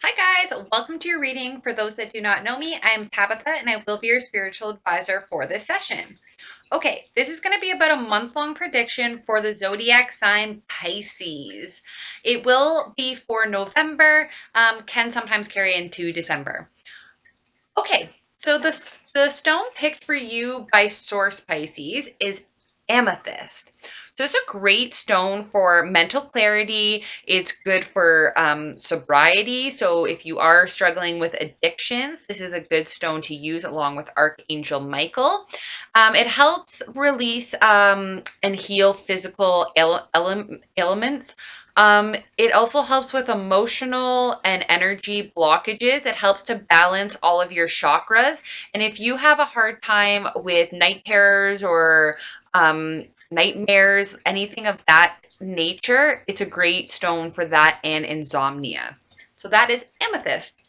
Hi guys, welcome to your reading. For those that do not know me, I'm Tabitha and I will be your spiritual advisor for this session. Okay, this is going to be about a month-long prediction for the zodiac sign Pisces. It will be for November, can sometimes carry into December. Okay, so the stone picked for you by Source Pisces is amethyst. So it's a great stone for mental clarity. It's good for sobriety. So if you are struggling with addictions, this is a good stone to use along with Archangel Michael. It helps release and heal physical ailments. It also helps with emotional and energy blockages. It helps to balance all of your chakras. And if you have a hard time with night terrors or nightmares, anything of that nature, it's a great stone for that and insomnia. So that is amethyst.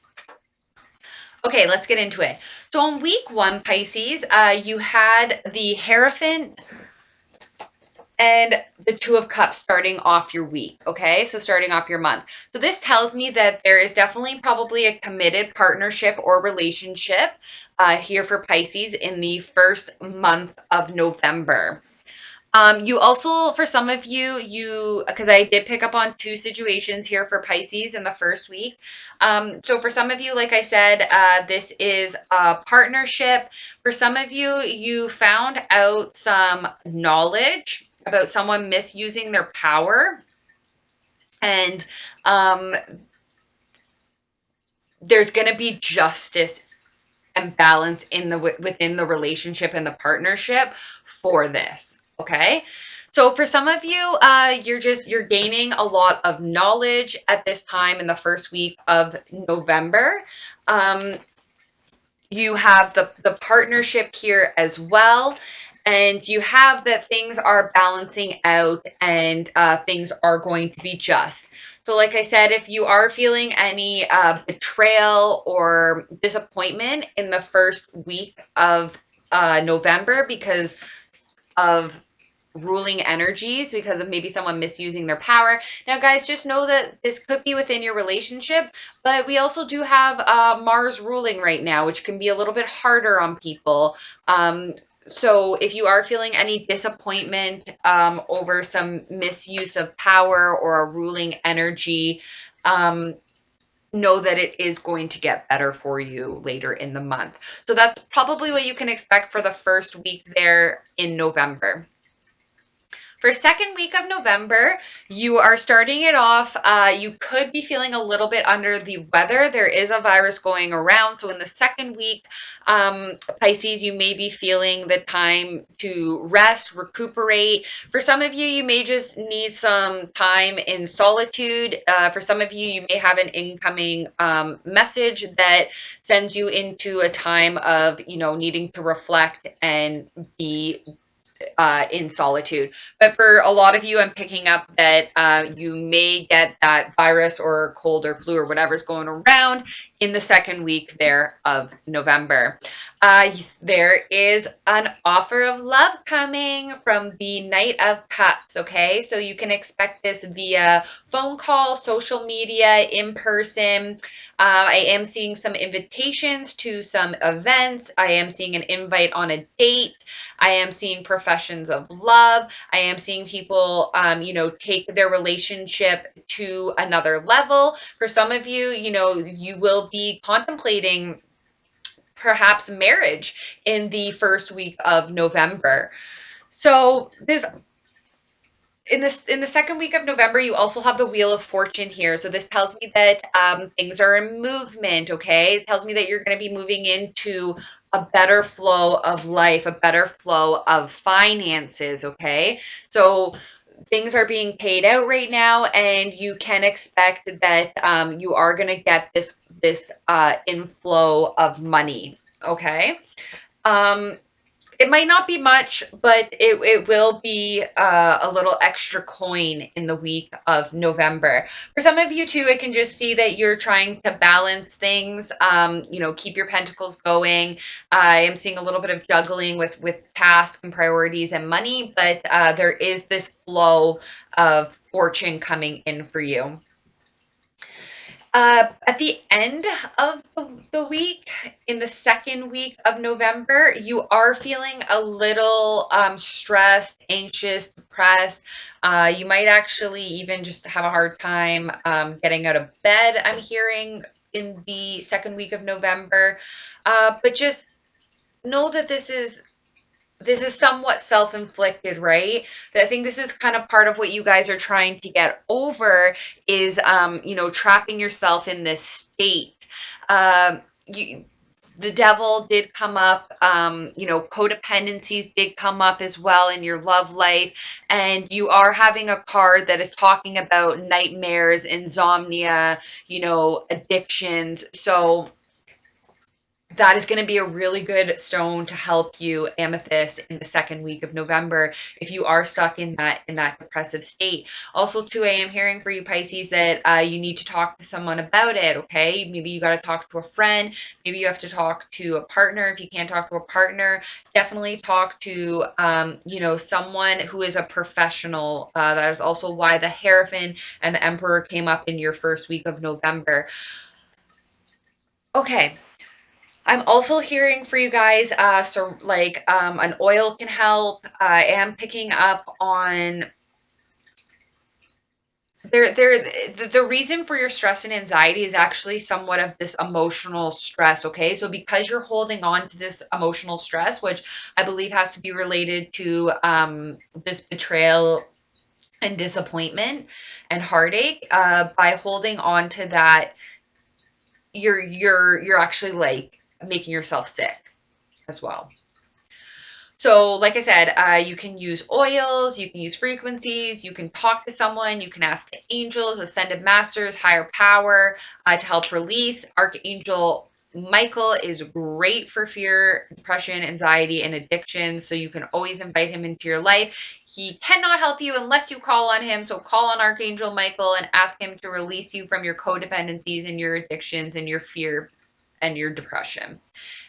Okay, let's get into it. So on week one, Pisces, you had the Hierophant and the Two of Cups starting off your week, okay? So starting off your month. So this tells me that there is definitely probably a committed partnership or relationship here for Pisces in the first month of November. You also, for some of you, because I did pick up on two situations here for Pisces in the first week. So for some of you, like I said, this is a partnership. For some of you, you found out some knowledge about someone misusing their power. And there's going to be justice and balance in the within the relationship and the partnership for this. Okay. So for some of you, you're gaining a lot of knowledge at this time in the first week of November. Um, you have the partnership here as well, and you have that things are balancing out and things are going to be just. So like I said, if you are feeling any betrayal or disappointment in the first week of November because of ruling energies, because of maybe someone misusing their power. Now, guys, just know that this could be within your relationship, but we also do have Mars ruling right now, which can be a little bit harder on people. So if you are feeling any disappointment over some misuse of power or a ruling energy, know that it is going to get better for you later in the month. So that's probably what you can expect for the first week there in November. For second week of November, you are starting it off. You could be feeling a little bit under the weather. There is a virus going around. So in the second week, Pisces, you may be feeling the time to rest, recuperate. For some of you, you may just need some time in solitude. For some of you, you may have an incoming message that sends you into a time of, needing to reflect and be in solitude. But for a lot of you, I'm picking up that you may get that virus or cold or flu or whatever's going around in the second week there of November. There is an offer of love coming from the Knight of Cups, okay? So you can expect this via phone call, social media, in person. I am seeing some invitations to some events. I am seeing an invite on a date. I am seeing professions of love. I am seeing people, take their relationship to another level. For some of you, you will be contemplating perhaps marriage in the first week of November. So this in the second week of November, you also have the Wheel of Fortune here. So this tells me that things are in movement, okay? It tells me that you're going to be moving into a better flow of life, a better flow of finances, okay? So things are being paid out right now, and you can expect that you are going to get this inflow of money, okay? Um, it might not be much, but it will be a little extra coin in the week of November. For some of you too, I can just see that you're trying to balance things, keep your pentacles going. I am seeing a little bit of juggling with tasks and priorities and money, but there is this flow of fortune coming in for you. At the end of the week, in the second week of November, you are feeling a little stressed, anxious, depressed. You might actually even just have a hard time getting out of bed, I'm hearing, in the second week of November. But just know that this is somewhat self-inflicted, right? I think this is kind of part of what you guys are trying to get over is, trapping yourself in this state. You, the devil did come up, codependencies did come up as well in your love life. And you are having a card that is talking about nightmares, insomnia, addictions. So that is going to be a really good stone to help you, Amethyst, in the second week of November if you are stuck in that depressive state. Also, too, I am hearing for you, Pisces, that you need to talk to someone about it. Okay, maybe you got to talk to a friend. Maybe you have to talk to a partner. If you can't talk to a partner, definitely talk to someone who is a professional. That is also why the Hierophant and the Emperor came up in your first week of November. Okay, I'm also hearing for you guys, so like an oil can help. I am picking up on the reason for your stress and anxiety is actually somewhat of this emotional stress. Okay, so because you're holding on to this emotional stress, which I believe has to be related to this betrayal and disappointment and heartache, by holding on to that, you're actually like making yourself sick as well. So, like I said, you can use oils, you can use frequencies, you can talk to someone, you can ask the angels, ascended masters, higher power, to help release. Archangel Michael is great for fear, depression, anxiety, and addiction. So you can always invite him into your life. He cannot help you unless you call on him. So call on Archangel Michael and ask him to release you from your codependencies and your addictions and your fear and your depression,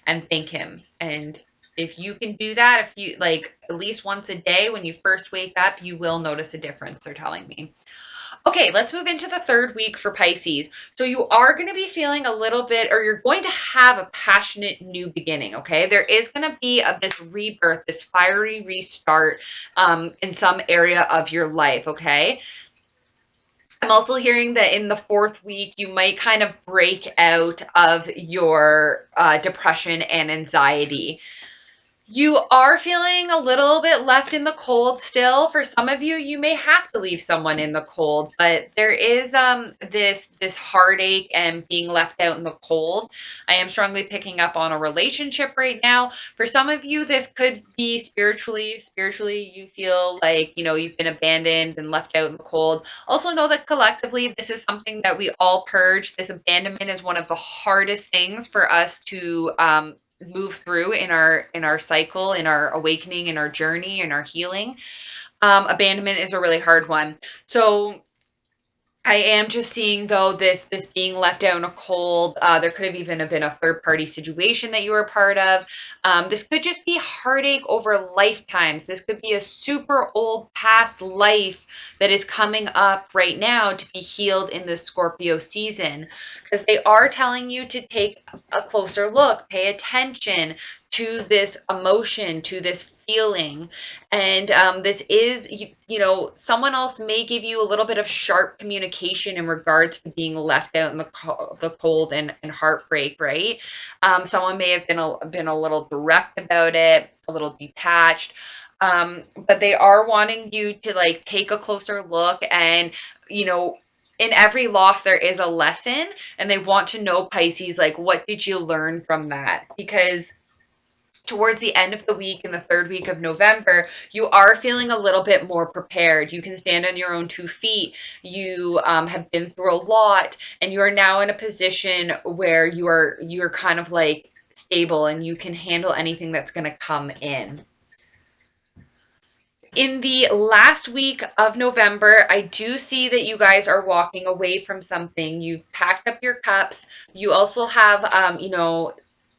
and thank him. And if you can do that, if you like at least once a day when you first wake up, you will notice a difference, they're telling me. Okay, let's move into the third week for Pisces. So you are going to be feeling a little bit, or you're going to have a passionate new beginning, okay? There is going to be this rebirth, this fiery restart in some area of your life, okay? I'm also hearing that in the fourth week, you might kind of break out of your depression and anxiety. You are feeling a little bit left in the cold still. For some of you, you may have to leave someone in the cold, but there is this heartache and being left out in the cold. I am strongly picking up on a relationship right now. For some of you, this could be spiritually. Spiritually, you feel like, you've been abandoned and left out in the cold. Also know that collectively, this is something that we all purge. This abandonment is one of the hardest things for us to move through in our cycle, in our awakening, in our journey, in our healing. Abandonment is a really hard one. So I am just seeing, though, this being left out in a cold. There could have even been a third party situation that you were a part of. This could just be heartache over lifetimes. This could be a super old past life that is coming up right now to be healed in the Scorpio season, because they are telling you to take a closer look, pay attention to this emotion, to this feeling. And this is, someone else may give you a little bit of sharp communication in regards to being left out in the cold and heartbreak, right? Someone may have been a little direct about it, a little detached. But they are wanting you to like take a closer look, and in every loss there is a lesson, and they want to know, Pisces, like, what did you learn from that? Because towards the end of the week, in the third week of November, you are feeling a little bit more prepared. You can stand on your own 2 feet. You have been through a lot, and you are now in a position where you're kind of like stable, and you can handle anything that's going to come in. In the last week of November, I do see that you guys are walking away from something. You've packed up your cups. You also have,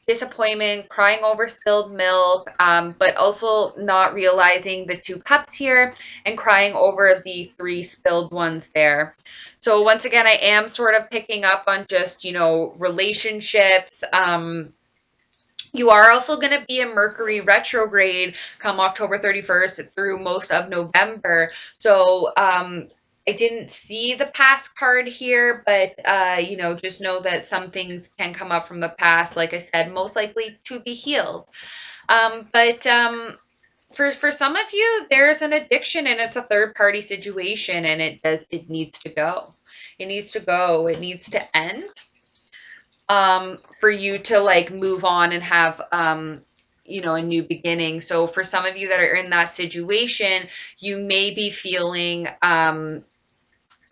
disappointment, crying over spilled milk, but also not realizing the 2 cups here and crying over the 3 spilled ones there. So once again, I am sort of picking up on just, relationships. You are also going to be in Mercury retrograde come October 31st through most of November. So, I didn't see the past card here, but, just know that some things can come up from the past, like I said, most likely to be healed. But for some of you, there's an addiction and it's a third party situation, and it needs to go. It needs to go. It needs to end, for you to like move on and have, a new beginning. So for some of you that are in that situation, you may be feeling,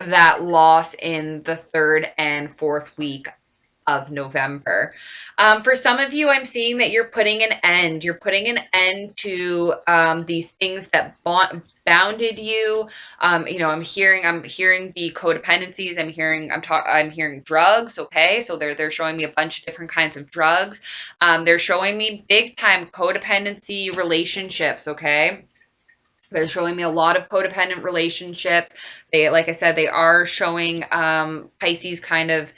that loss in the 3rd and 4th week of November. For some of you, I'm seeing that you're putting an end. You're putting an end to, these things that bounded you. I'm hearing the codependencies. I'm hearing drugs. Okay, so they're showing me a bunch of different kinds of drugs. They're showing me big time codependency relationships. Okay. They're showing me a lot of codependent relationships. Like I said, they are showing, Pisces kind of,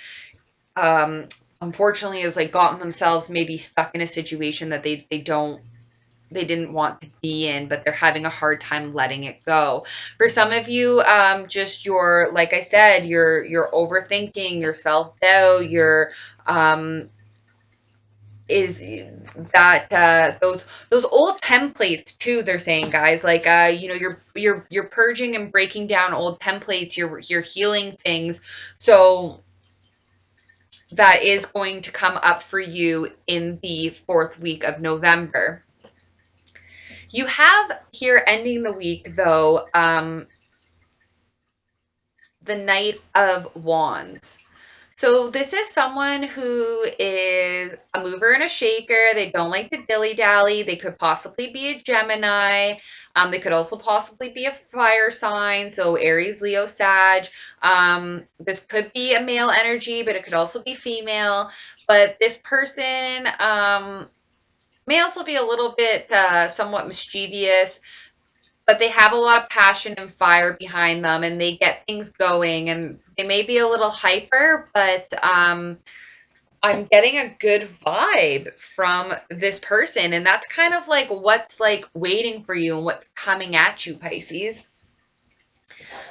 um, unfortunately has like gotten themselves maybe stuck in a situation that they didn't want to be in, but they're having a hard time letting it go. For some of you, just like I said, you're overthinking, your self-doubt, is that, those old templates too, they're saying, guys, like, you're purging and breaking down old templates, you're healing things. So that is going to come up for you in the 4th week of November. You have here ending the week, though, the Knight of Wands. So this is someone who is a mover and a shaker. They don't like to dilly-dally. They could possibly be a Gemini. They could also possibly be a fire sign, so Aries, Leo, Sag. This could be a male energy, but it could also be female. But this person, may also be a little bit, somewhat mischievous, but they have a lot of passion and fire behind them, and they get things going, and they may be a little hyper, but, I'm getting a good vibe from this person, and that's kind of like what's like waiting for you and what's coming at you, Pisces.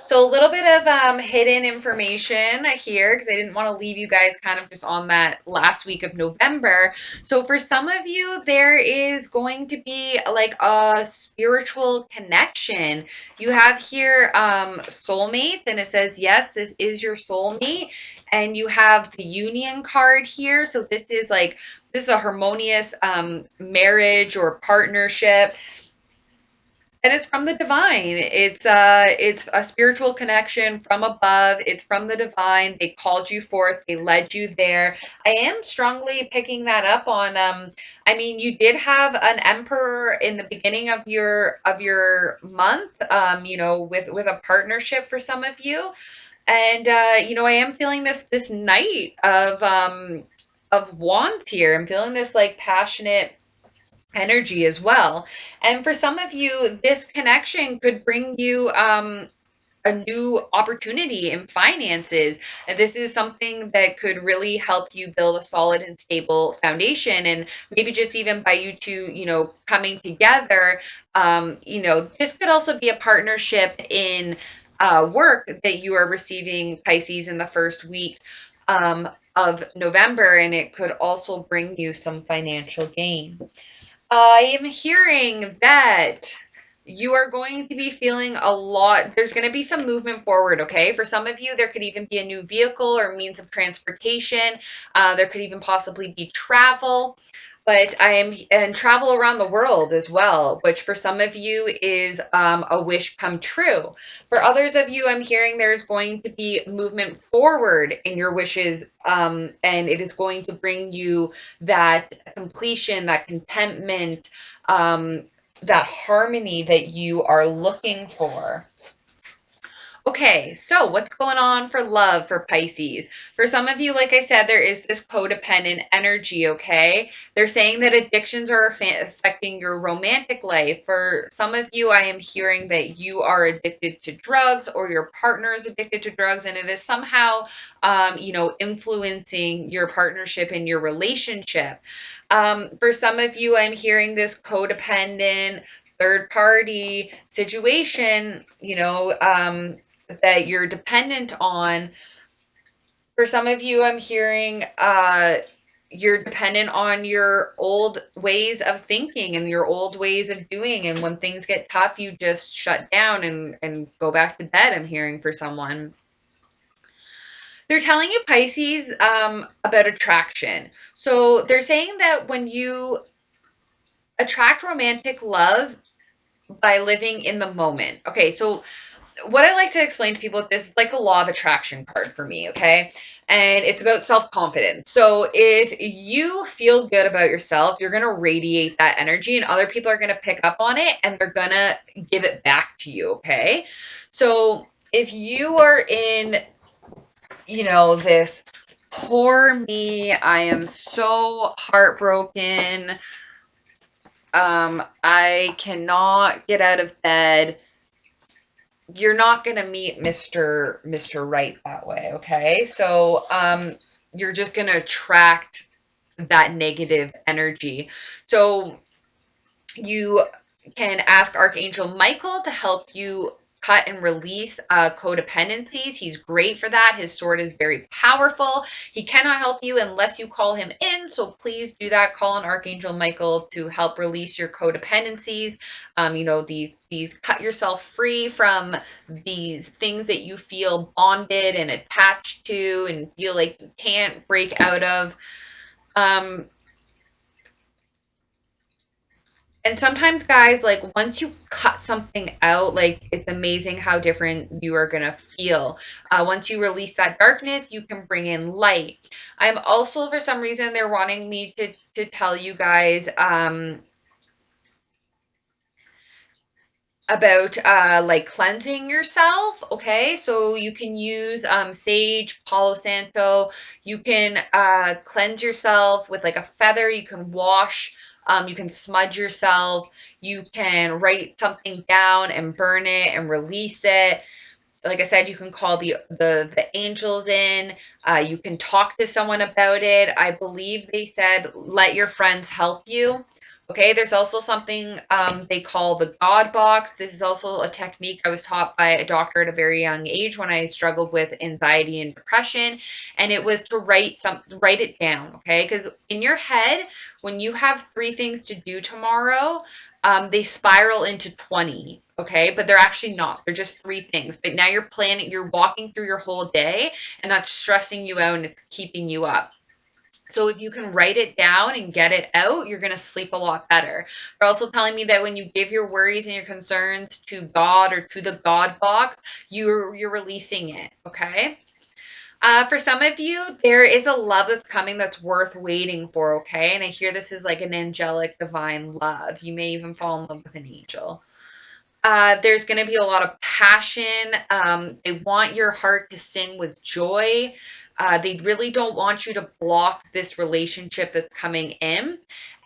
So a little bit of, hidden information here, because I didn't want to leave you guys kind of just on that last week of November. So for some of you, there is going to be like a spiritual connection. You have here, soulmate, and it says, yes, this is your soulmate. And you have the union card here. So this is a harmonious, marriage or partnership, and it's from the divine. It's a spiritual connection from above. It's from the divine. They called you forth. They led you there. I am strongly picking that up on, I mean, you did have an emperor in the beginning of your month, with a partnership for some of you. And, I am feeling this Knight of Wands here. I'm feeling this like passionate energy as well. And for some of you, this connection could bring you, a new opportunity in finances. And this is something that could really help you build a solid and stable foundation. And maybe just even by you two, coming together, this could also be a partnership in, work that you are receiving, Pisces, in the first week, of November. And it could also bring you some financial gain. I am hearing that you are going to be feeling a lot. There's going to be some movement forward, okay? For some of you, there could even be a new vehicle or means of transportation. There could even possibly be travel. But and travel around the world as well, which for some of you is, a wish come true. For others of you, I'm hearing there's going to be movement forward in your wishes, and it is going to bring you that completion, that contentment, that harmony that you are looking for. Okay, so what's going on for love for Pisces? For some of you, like I said, there is this codependent energy, okay? They're saying that addictions are affecting your romantic life. For some of you, I am hearing that you are addicted to drugs or your partner is addicted to drugs, and it is somehow, influencing your partnership and your relationship. For some of you, I'm hearing this codependent third party situation, that you're dependent on. For some of you, I'm hearing you're dependent on your old ways of thinking and your old ways of doing. And when things get tough, you just shut down and go back to bed. I'm hearing for someone. They're telling you, Pisces, about attraction. So they're saying that when you attract romantic love by living in the moment. Okay, so what I like to explain to people, this is like a law of attraction card for me, okay? And it's about self-confidence. So if you feel good about yourself, you're going to radiate that energy and other people are going to pick up on it and they're going to give it back to you, okay? So if you are in, this poor me, I am so heartbroken, I cannot get out of bed, you're not going to meet Mr. Right that way, okay? So you're just going to attract that negative energy. So you can ask Archangel Michael to help you cut and release codependencies. He's great for that. His sword is very powerful. He cannot help you unless you call him in. So please do that. Call on Archangel Michael to help release your codependencies. These cut yourself free from these things that you feel bonded and attached to and feel like you can't break out of. And sometimes, guys, like once you cut something out, like it's amazing how different you are going to feel. Once you release that darkness, you can bring in light. I'm also, for some reason, they're wanting me to tell you guys about like cleansing yourself. Okay, so you can use sage, palo santo. You can cleanse yourself with like a feather. You can wash, you can smudge yourself, you can write something down and burn it and release it. Like I said, you can call the angels in. You can talk to someone about it. I believe they said let your friends help you. Okay, there's also something they call the God box. This is also a technique I was taught by a doctor at a very young age when I struggled with anxiety and depression, and it was to write it down. Okay, because in your head, when you have 3 things to do tomorrow, they spiral into 20, okay? But they're actually not. They're just 3 things. But now you're walking through your whole day, and that's stressing you out and it's keeping you up. So if you can write it down and get it out, you're going to sleep a lot better. They're also telling me that when you give your worries and your concerns to God or to the God box, you're releasing it, okay? For some of you, there is a love that's coming that's worth waiting for, okay? And I hear this is like an angelic, divine love. You may even fall in love with an angel. There's going to be a lot of passion. They want your heart to sing with joy. They really don't want you to block this relationship that's coming in.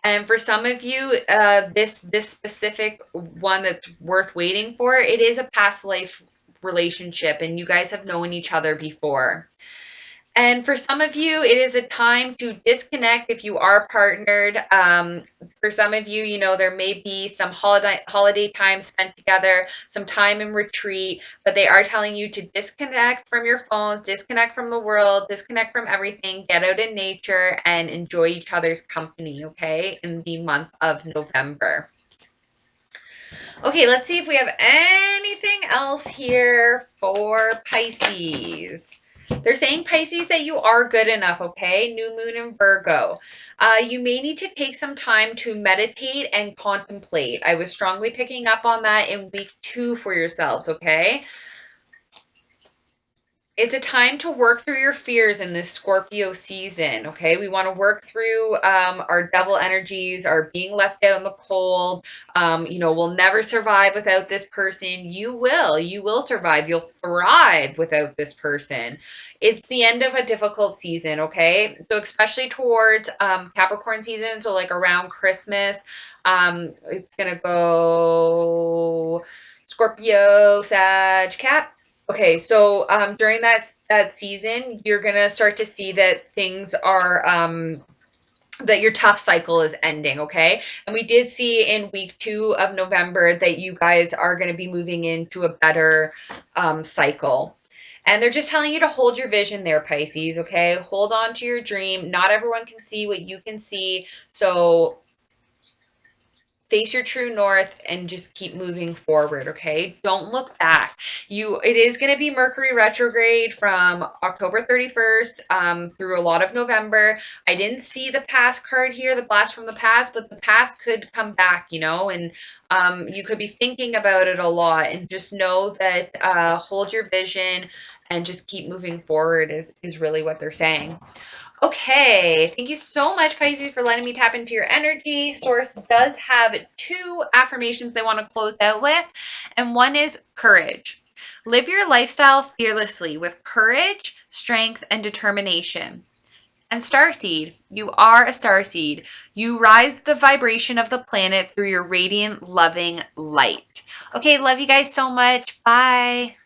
And for some of you, this specific one that's worth waiting for, it is a past life relationship, and you guys have known each other before. And for some of you, it is a time to disconnect if you are partnered. For some of you, there may be some holiday time spent together, some time in retreat, but they are telling you to disconnect from your phones, disconnect from the world, disconnect from everything, get out in nature and enjoy each other's company, okay, in the month of November. Okay, let's see if we have anything else here for Pisces. They're saying, Pisces, that you are good enough, okay? New moon in Virgo. You may need to take some time to meditate and contemplate. I was strongly picking up on that in week 2 for yourselves, okay? it's a time to work through your fears in this Scorpio season, okay? We want to work through our devil energies, our being left out in the cold. We'll never survive without this person. You will. You will survive. You'll thrive without this person. It's the end of a difficult season, okay? So especially towards Capricorn season, so like around Christmas, it's going to go Scorpio, Sag, Cap. Okay, so during that season, you're gonna start to see that things are that your tough cycle is ending, okay? And we did see in week 2 of November that you guys are going to be moving into a better cycle. And they're just telling you to hold your vision there, Pisces, okay? Hold on to your dream. Not everyone can see what you can see. So face your true north and just keep moving forward, okay? Don't look back. It is going to be Mercury retrograde from October 31st through a lot of November. I didn't see the past card here, the blast from the past, but the past could come back, and you could be thinking about it a lot, and just know that hold your vision and just keep moving forward is really what they're saying. Okay, thank you so much, Pisces, for letting me tap into your energy. Source does have 2 affirmations they want to close out with, and one is courage. Live your lifestyle fearlessly with courage, strength, and determination. And starseed, you are a starseed. You rise the vibration of the planet through your radiant, loving light. Okay, love you guys so much. Bye.